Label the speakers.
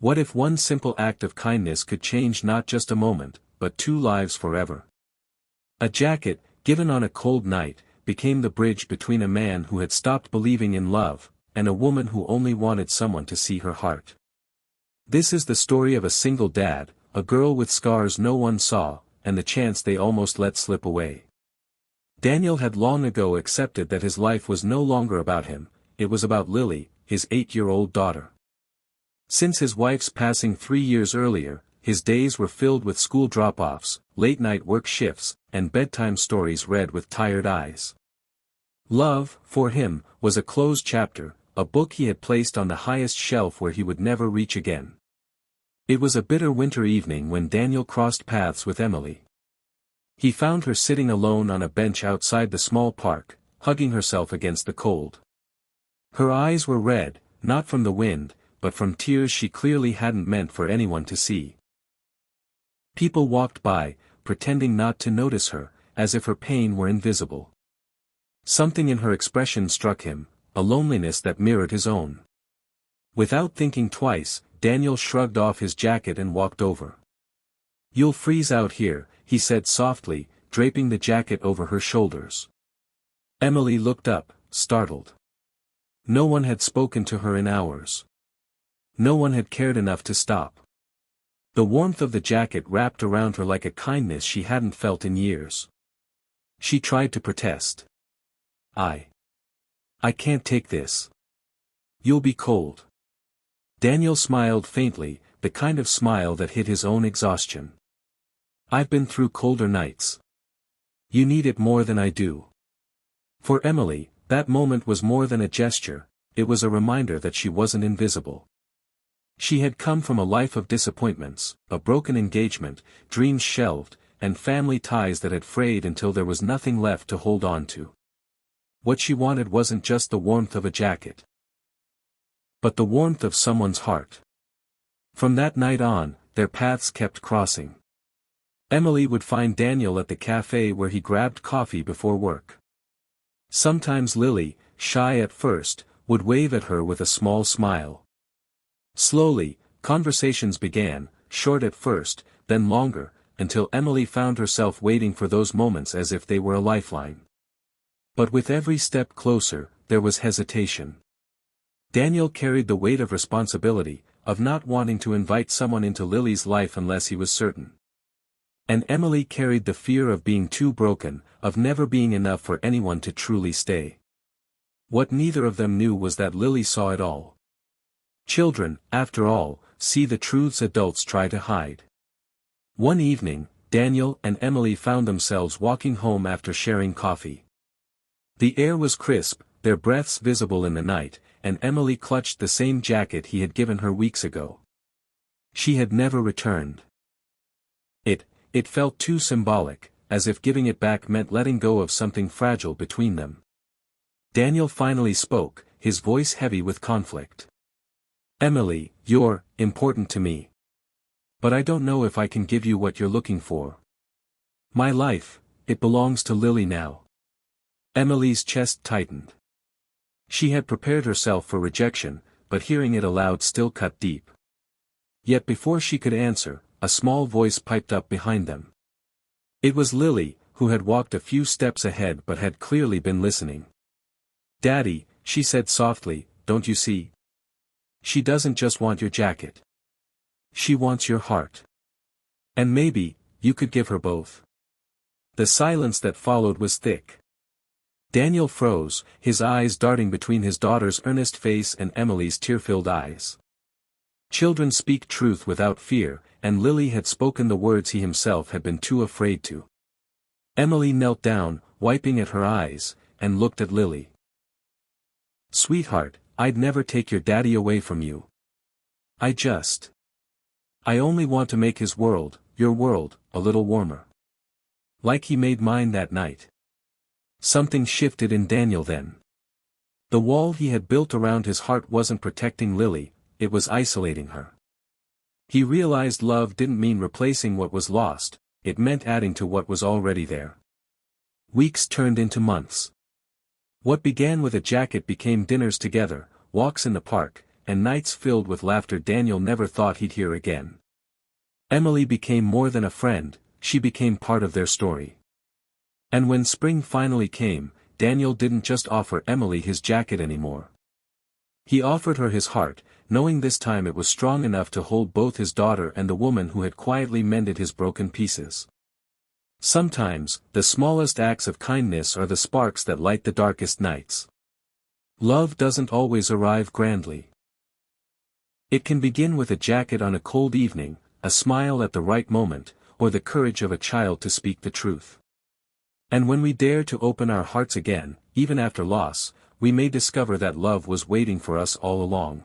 Speaker 1: What if one simple act of kindness could change not just a moment, but 2 lives forever? A jacket, given on a cold night, became the bridge between a man who had stopped believing in love, and a woman who only wanted someone to see her heart. This is the story of a single dad, a girl with scars no one saw, and the chance they almost let slip away. Daniel had long ago accepted that his life was no longer about him, it was about Lily, his 8-year-old daughter. Since his wife's passing 3 years earlier, his days were filled with school drop-offs, late-night work shifts, and bedtime stories read with tired eyes. Love, for him, was a closed chapter, a book he had placed on the highest shelf where he would never reach again. It was a bitter winter evening when Daniel crossed paths with Emily. He found her sitting alone on a bench outside the small park, hugging herself against the cold. Her eyes were red, not from the wind, but from tears she clearly hadn't meant for anyone to see. People walked by, pretending not to notice her, as if her pain were invisible. Something in her expression struck him, a loneliness that mirrored his own. Without thinking twice, Daniel shrugged off his jacket and walked over. "You'll freeze out here," he said softly, draping the jacket over her shoulders. Emily looked up, startled. No one had spoken to her in hours. No one had cared enough to stop. The warmth of the jacket wrapped around her like a kindness she hadn't felt in years. She tried to protest. I can't take this. You'll be cold." Daniel smiled faintly, the kind of smile that hid his own exhaustion. "I've been through colder nights. You need it more than I do." For Emily, that moment was more than a gesture, it was a reminder that she wasn't invisible. She had come from a life of disappointments, a broken engagement, dreams shelved, and family ties that had frayed until there was nothing left to hold on to. What she wanted wasn't just the warmth of a jacket, but the warmth of someone's heart. From that night on, their paths kept crossing. Emily would find Daniel at the cafe where he grabbed coffee before work. Sometimes Lily, shy at first, would wave at her with a small smile. Slowly, conversations began, short at first, then longer, until Emily found herself waiting for those moments as if they were a lifeline. But with every step closer, there was hesitation. Daniel carried the weight of responsibility, of not wanting to invite someone into Lily's life unless he was certain. And Emily carried the fear of being too broken, of never being enough for anyone to truly stay. What neither of them knew was that Lily saw it all. Children, after all, see the truths adults try to hide. One evening, Daniel and Emily found themselves walking home after sharing coffee. The air was crisp, their breaths visible in the night, and Emily clutched the same jacket he had given her weeks ago. She had never returned. It felt too symbolic, as if giving it back meant letting go of something fragile between them. Daniel finally spoke, his voice heavy with conflict. "Emily, you're important to me. But I don't know if I can give you what you're looking for. My life, it belongs to Lily now." Emily's chest tightened. She had prepared herself for rejection, but hearing it aloud still cut deep. Yet before she could answer, a small voice piped up behind them. It was Lily, who had walked a few steps ahead but had clearly been listening. "Daddy," she said softly, "don't you see? She doesn't just want your jacket. She wants your heart. And maybe, you could give her both." The silence that followed was thick. Daniel froze, his eyes darting between his daughter's earnest face and Emily's tear-filled eyes. Children speak truth without fear, and Lily had spoken the words he himself had been too afraid to. Emily knelt down, wiping at her eyes, and looked at Lily. "Sweetheart, I'd never take your daddy away from you. I only want to make his world, your world, a little warmer. Like he made mine that night." Something shifted in Daniel then. The wall he had built around his heart wasn't protecting Lily, it was isolating her. He realized love didn't mean replacing what was lost, it meant adding to what was already there. Weeks turned into months. What began with a jacket became dinners together, walks in the park, and nights filled with laughter Daniel never thought he'd hear again. Emily became more than a friend, she became part of their story. And when spring finally came, Daniel didn't just offer Emily his jacket anymore. He offered her his heart, knowing this time it was strong enough to hold both his daughter and the woman who had quietly mended his broken pieces. Sometimes, the smallest acts of kindness are the sparks that light the darkest nights. Love doesn't always arrive grandly. It can begin with a jacket on a cold evening, a smile at the right moment, or the courage of a child to speak the truth. And when we dare to open our hearts again, even after loss, we may discover that love was waiting for us all along.